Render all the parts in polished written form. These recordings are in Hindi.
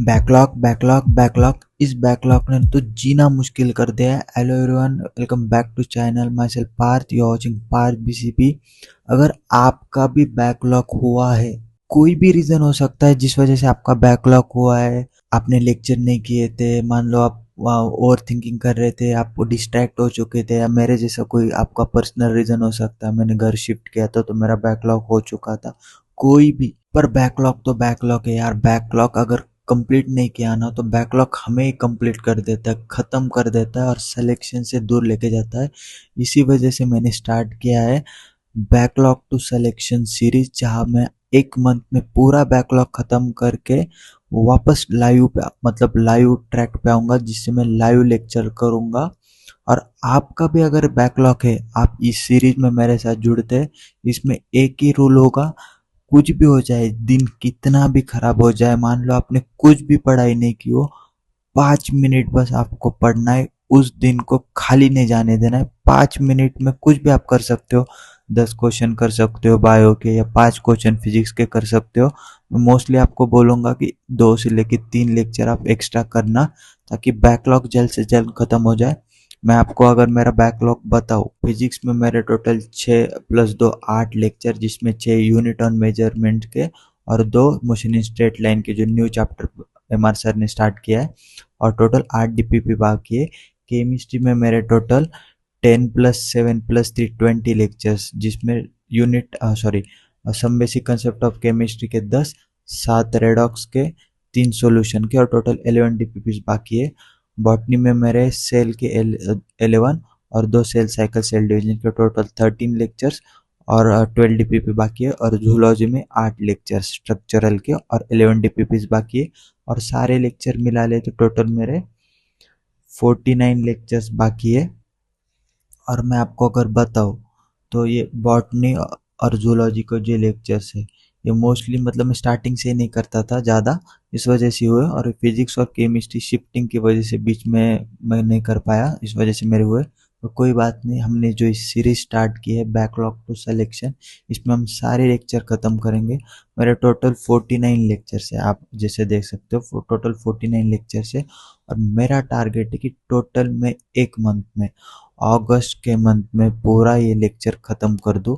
बैकलॉग बैकलॉग बैकलॉग इस बैकलॉग ने तो जीना मुश्किल कर दिया है। Hello everyone, welcome back to channel. Myself Parth, you watching Parth BCP. अगर आपका भी बैकलॉग हुआ है, कोई भी रीजन हो सकता है जिस वजह से आपका बैकलॉग हुआ है। आपने लेक्चर नहीं किए थे, मान लो आप ओवर थिंकिंग कर रहे थे, आप डिस्ट्रैक्ट हो चुके थे, या मेरे जैसा कोई आपका पर्सनल रीजन हो सकता है। मैंने घर शिफ्ट किया था तो मेरा बैकलॉग हो चुका था। कोई भी, पर बैकलॉग तो बैकलॉग है यार। बैकलॉग अगर कंप्लीट नहीं किया ना तो बैकलॉग हमें ही कंप्लीट कर देता है, ख़त्म कर देता है और सिलेक्शन से दूर लेके जाता है। इसी वजह से मैंने स्टार्ट किया है बैकलॉग टू सिलेक्शन सीरीज, जहाँ मैं एक मंथ में पूरा बैकलॉग ख़त्म करके वापस लाइव पे, मतलब लाइव ट्रैक पे आऊँगा, जिससे मैं लाइव लेक्चर करूँगा। और आपका भी अगर बैकलॉग है, आप इस सीरीज में मेरे साथ जुड़ते हैं। इसमें एक ही रूल होगा, कुछ भी हो जाए, दिन कितना भी खराब हो जाए, मान लो आपने कुछ भी पढ़ाई नहीं की हो, 5 मिनट बस आपको पढ़ना है। उस दिन को खाली नहीं जाने देना है। 5 मिनट में कुछ भी आप कर सकते हो। 10 क्वेश्चन कर सकते हो बायो के, या 5 क्वेश्चन फिजिक्स के कर सकते हो। मैं मोस्टली आपको बोलूँगा कि 2 से लेकर 3 लेक्चर आप एक्स्ट्रा करना, ताकि बैकलॉग जल्द से जल्द ख़त्म हो जाए। मैं आपको अगर मेरा बैकलॉग बताऊँ, फिजिक्स में मेरे टोटल 6 + 2 8 लेक्चर, जिसमें 6 यूनिट ऑन मेजरमेंट के और 2 मोशन इन स्ट्रेट लाइन के, जो न्यू चैप्टर एमआर सर ने स्टार्ट किया है, और टोटल 8 डीपीपी बाकी है। केमिस्ट्री में मेरे टोटल 10 + 7 + 3 20 लेक्चर्स, जिसमें unit sorry some basic concept of chemistry के 10, 7 रेडॉक्स के, 3 सॉल्यूशन के, और टोटल 11 डीपीपी बाकी है। बॉटनी में मेरे सेल के 11 और 2 सेल साइकिल सेल डिवीजन के टोटल 13 लेक्चर्स और 12 डीपीपी बाकी है। और जूलॉजी में 8 लेक्चर्स स्ट्रक्चरल के और 11 डीपीपी बाकी है। और सारे लेक्चर मिला ले तो टोटल मेरे 49 लेक्चर्स बाकी है। और मैं आपको अगर बताऊँ तो ये बॉटनी और जूलॉजी को जो लेक्चर्स है, ये मोस्टली मतलब मैं स्टार्टिंग से ही नहीं करता था ज़्यादा, इस वजह से हुए। और फिजिक्स और केमिस्ट्री शिफ्टिंग की वजह से बीच में मैं नहीं कर पाया, इस वजह से मेरे हुए। तो कोई बात नहीं, हमने जो इस सीरीज स्टार्ट की है बैकलॉग टू सिलेक्शन, इसमें हम सारे लेक्चर ख़त्म करेंगे। मेरे टोटल 49 लेक्चर्स है, आप जैसे देख सकते हो, टोटल 49 लेक्चर्स है। और मेरा टारगेट है कि टोटल में एक मंथ में, अगस्त के मंथ में पूरा ये लेक्चर ख़त्म कर दूँ।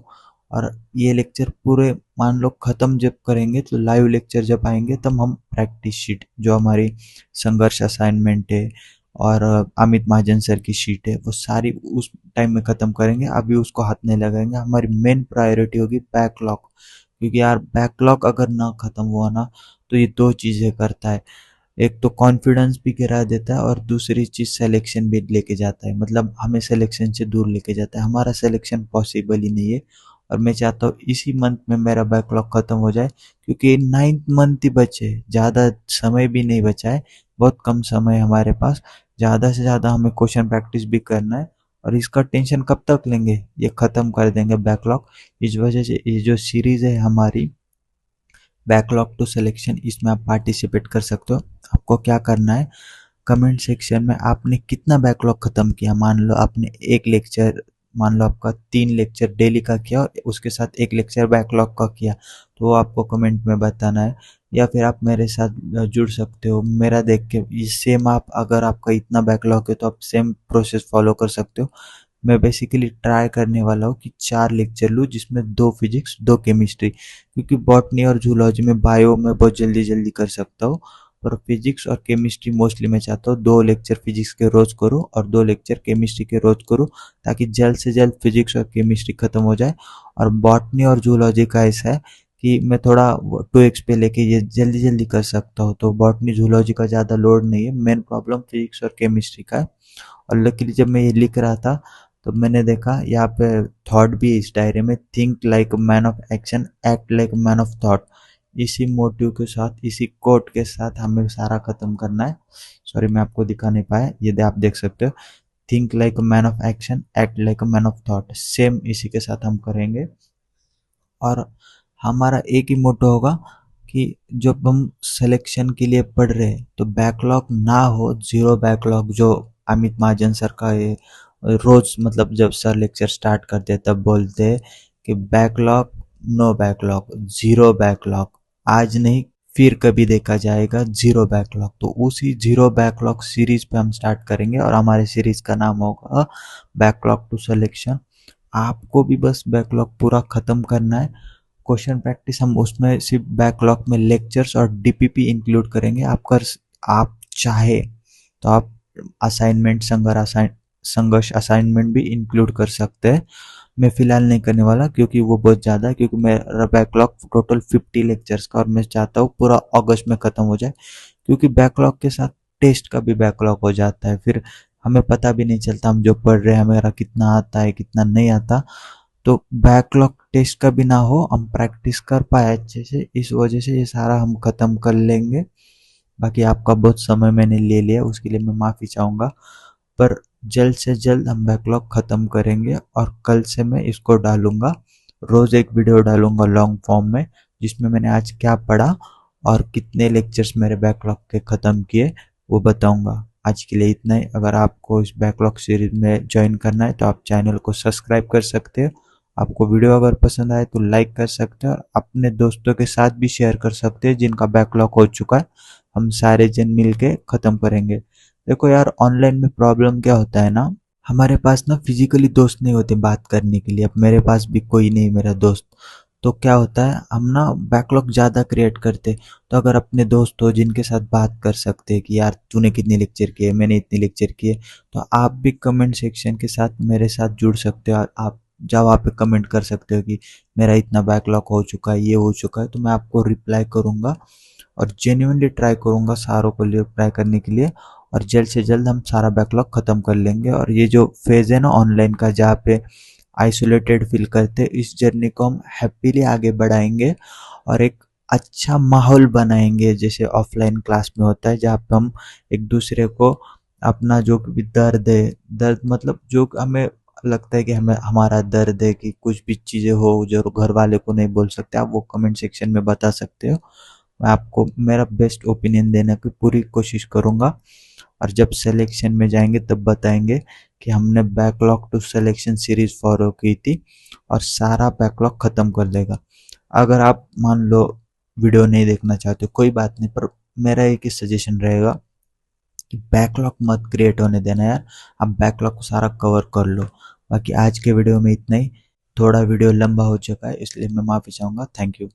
और ये लेक्चर पूरे मान लो ख़त्म जब करेंगे तो लाइव लेक्चर जब आएंगे, तब हम प्रैक्टिस शीट, जो हमारी संघर्ष असाइनमेंट है और अमित महाजन सर की शीट है, वो सारी उस टाइम में ख़त्म करेंगे। अभी उसको हाथ नहीं लगाएंगे। हमारी मेन प्रायोरिटी होगी बैकलॉग, क्योंकि यार बैकलॉग अगर ना ख़त्म हुआ ना तो ये दो चीज़ें करता है। एक तो कॉन्फिडेंस भी गिरा देता है, और दूसरी चीज़ सिलेक्शन भी लेके जाता है, मतलब हमें सिलेक्शन से दूर लेके जाता है। हमारा सिलेक्शन पॉसिबल ही नहीं है। और मैं चाहता हूँ इसी मंथ में मेरा बैकलॉग ख़त्म हो जाए, क्योंकि 9th मंथ ही बचे, ज़्यादा समय भी नहीं बचा है, बहुत कम समय है हमारे पास। ज़्यादा से ज़्यादा हमें क्वेश्चन प्रैक्टिस भी करना है। और इसका टेंशन कब तक लेंगे, ये ख़त्म कर देंगे बैकलॉग। इस वजह से ये जो सीरीज़ है हमारी बैकलॉग टू सिलेक्शन, इसमें आप पार्टिसिपेट कर सकते हो। आपको क्या करना है, कमेंट सेक्शन में आपने कितना बैकलॉग ख़त्म किया। मान लो आपने एक लेक्चर, मान लो आपका 3 लेक्चर डेली का किया और उसके साथ एक लेक्चर बैकलॉग का किया, तो वो आपको कमेंट में बताना है। या फिर आप मेरे साथ जुड़ सकते हो, मेरा देख के ये सेम, आप अगर आपका इतना बैकलॉग है तो आप सेम प्रोसेस फॉलो कर सकते हो। मैं बेसिकली ट्राई करने वाला हूँ कि 4 लेक्चर लूँ, जिसमें 2 फिजिक्स 2 केमिस्ट्री, क्योंकि बॉटनी और जूलॉजी में बायो में बहुत जल्दी जल्दी कर सकता हूँ। पर फिजिक्स और केमिस्ट्री मोस्टली मैं चाहता हूँ 2 लेक्चर फिजिक्स के रोज़ करूँ और 2 लेक्चर केमिस्ट्री के रोज़ करूँ, ताकि जल्द से जल्द फिजिक्स और केमिस्ट्री ख़त्म हो जाए। और बॉटनी और जूलॉजी का ऐसा है कि मैं थोड़ा 2x पे लेके ये जल्दी जल्दी कर सकता हूँ, तो बॉटनी जूलॉजी का ज़्यादा लोड नहीं है। मेन प्रॉब्लम फिजिक्स और केमिस्ट्री का है। और लकीली जब मैं ये लिख रहा था तो मैंने देखा यहाँ पे थॉट भी है इस डायरी में, think like man of action, act like man of thought. इसी मोटिव के साथ, इसी कोट के साथ हमें सारा खत्म करना है। सॉरी, मैं आपको दिखा नहीं पाया, ये आप देख सकते हो, think like man of action, act like man of thought, same इसी के साथ हम करेंगे। और हमारा एक ही मोटो होगा कि जब हम सिलेक्शन के लिए पढ़ रहे हैं तो बैकलॉग ना हो, जीरो बैकलॉग। जो अमित महाजन सर का ये रोज, मतलब जब सर लेक्चर स्टार्ट करते हैं तब बोलते हैं कि backlog, no backlog, zero backlog. आज नहीं, फिर कभी देखा जाएगा जीरो बैकलॉग। तो उसी जीरो बैकलॉग सीरीज पे हम स्टार्ट करेंगे और हमारे सीरीज का नाम होगा बैकलॉग टू सिलेक्शन। आपको भी बस बैकलॉग पूरा खत्म करना है। क्वेश्चन प्रैक्टिस हम उसमें सिर्फ बैकलॉग में लेक्चर्स और डीपीपी इंक्लूड करेंगे। आप चाहे तो आप असाइनमेंट संघर्ष असाइनमेंट भी इंक्लूड कर सकते हैं। मैं फिलहाल नहीं करने वाला क्योंकि वो बहुत ज़्यादा है, क्योंकि मेरा बैकलॉग टोटल 50 लेक्चर्स का और मैं चाहता हूँ पूरा अगस्त में ख़त्म हो जाए। क्योंकि बैकलॉग के साथ टेस्ट का भी बैकलॉग हो जाता है, फिर हमें पता भी नहीं चलता हम जो पढ़ रहे हैं हमारा कितना आता है कितना नहीं आता। तो बैकलॉग टेस्ट का भी ना हो, हम प्रैक्टिस कर पाए अच्छे से, इस वजह से ये सारा हम खत्म कर लेंगे। बाकी आपका बहुत समय मैंने ले लिया, उसके लिए मैं माफ़ी चाहूँगा। पर जल्द से जल्द हम बैकलॉग ख़त्म करेंगे और कल से मैं इसको डालूँगा, रोज़ एक वीडियो डालूँगा लॉन्ग फॉर्म में, जिसमें मैंने आज क्या पढ़ा और कितने लेक्चर्स मेरे बैकलॉग के ख़त्म किए वो बताऊँगा। आज के लिए इतना ही। अगर आपको इस बैकलॉग सीरीज में ज्वाइन करना है तो आप चैनल को सब्सक्राइब कर सकते हो। आपको वीडियो अगर पसंद आए तो लाइक कर सकते हो और अपने दोस्तों के साथ भी शेयर कर सकते हैं जिनका बैकलॉग हो चुका है। हम सारे जन मिलके ख़त्म करेंगे। देखो यार, ऑनलाइन में प्रॉब्लम क्या होता है ना, हमारे पास ना फिजिकली दोस्त नहीं होते बात करने के लिए। अब मेरे पास भी कोई नहीं मेरा दोस्त, तो क्या होता है हम ना बैकलॉग ज़्यादा क्रिएट करते। तो अगर अपने दोस्त हो जिनके साथ बात कर सकते हैं कि यार तूने कितने लेक्चर किए, मैंने इतने लेक्चर किए, तो आप भी कमेंट सेक्शन के साथ मेरे साथ जुड़ सकते हो। आप जब आप कमेंट कर सकते हो कि मेरा इतना बैकलॉग हो चुका है, ये हो चुका है, तो मैं आपको रिप्लाई करूँगा और जेन्युइनली ट्राई करूँगा सारों को रिप्लाई करने के लिए। और जल्द से जल्द हम सारा बैकलॉग ख़त्म कर लेंगे। और ये जो फेज़ है ना ऑनलाइन का, जहाँ पे आइसोलेटेड फील करते हैं, इस जर्नी को हम हैप्पीली आगे बढ़ाएंगे और एक अच्छा माहौल बनाएंगे जैसे ऑफलाइन क्लास में होता है, जहाँ पे हम एक दूसरे को अपना जो भी दर्द है, दर्द मतलब जो हमें लगता है कि हमें हमारा दर्द है कि कुछ भी चीज़ें हो जो घर वाले को नहीं बोल सकते, आप वो कमेंट सेक्शन में बता सकते हो। मैं आपको मेरा बेस्ट ओपिनियन देने की पूरी कोशिश करूँगा और जब सिलेक्शन में जाएंगे तब बताएंगे कि हमने backlog to selection series follow की थी और सारा बैकलॉग ख़त्म कर देगा। अगर आप मान लो वीडियो नहीं देखना चाहते कोई बात नहीं, पर मेरा एक ही सजेशन रहेगा कि बैकलॉग मत क्रिएट होने देना यार, आप बैकलॉग को सारा कवर कर लो। बाकी आज के वीडियो में इतना ही। थोड़ा वीडियो लंबा हो चुका है इसलिए मैं माफ़ी चाहूँगा। Thank you.